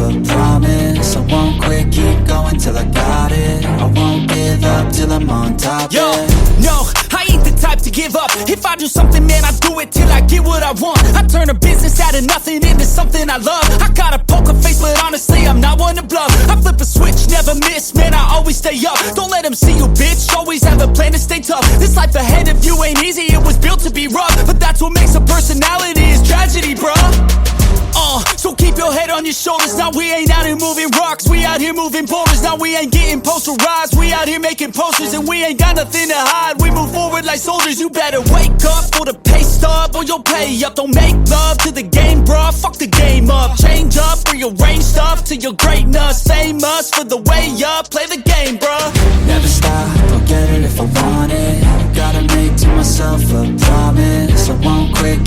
a promise. I won't quit, keep going till I got it. I won't give up till I'm on top. Yo, yeah. no, I ain't the type to give up. If I do something, man, I do it till I get what I want. I turn a business out of nothing into something I love. I got a poker face, but honestly, I'm not one to bluff. I flip a switch, never miss, man, I always stay up. Don't let them see you, bitch, always have a plan to stay tough. This life ahead of you ain't easy, it was built to be rough. But that's what makes a personality, is tragedy, bruh. So keep your head on your shoulders. Now we ain't out here moving rocks, we out here moving boulders. Now we ain't getting posterized, we out here making posters. And we ain't got nothing to hide, we move forward like soldiers. You better wake up for the pay stub, or you'll pay up. Don't make love to the game, bruh, fuck the game up. Change up, rearrange stuff to your greatness. Famous for the way up, play the game, bruh. Never stop, I'll get it if I want it. Gotta make to myself a promise. I won't quit.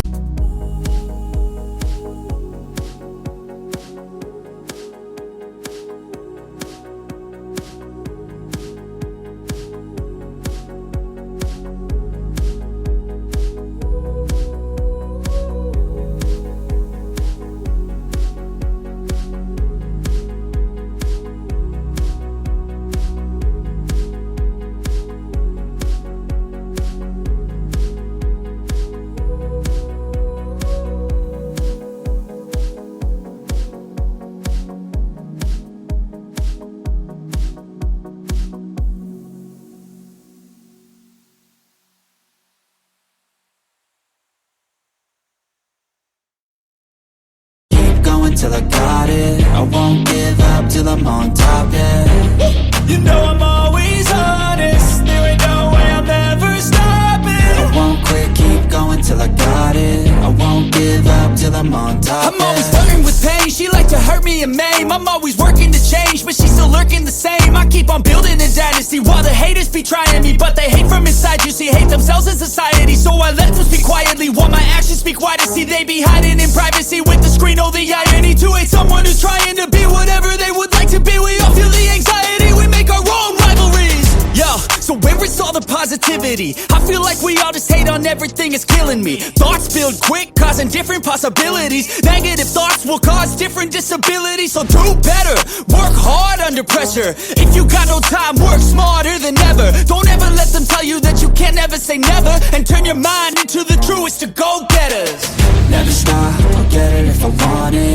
Till I got it, I won't give up till I'm on top, yeah. You know I'm always honest, there ain't no way I'm ever stopping. I won't quit, keep going till I got it. I won't give up till I'm on top, I'm always flirting with pain, she like to hurt me and maim. I'm always working to change, but she's still lurking the same. I keep on building a dynasty while the haters be trying me. But they hate from inside, you see, hate themselves in society. So I let them speak quietly while my actions speak wider. See, they be hiding in privacy with the screen, oh the irony. To hate someone who's trying to be whatever they would like to be. We all feel the anxiety, we make our own rivalries. Yo, so where is all the positivity? I feel like we all just hate on everything, it's killing me. Thoughts build quick, causing different possibilities. Negative thoughts will cause different disabilities. So do better, work hard under pressure. If you got no time, work smarter than ever. Don't ever let them tell you that you can't never say never. And turn your mind into the truest of go-getters. Never stop, I'll get it if I want it.